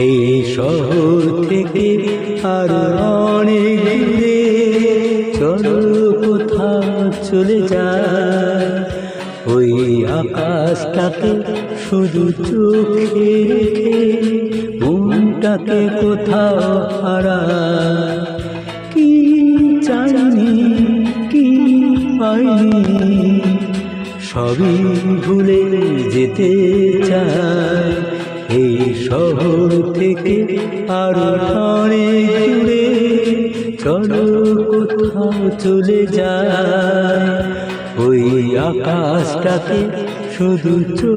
এই শহর থেকে আর অনেক দূরে চলো কোথাও চলে যায়, ওই আকাশটাকে শুধু চোখে রেখে মনটাকে কোথাও হারায়। কি জানি কি পাইনি, সবই ভুলে যেতে চাই। এই শহর থেকে আরো অনেক দূরে চলো কোথাও চলে যায়, ওই আকাশটাকে শুধু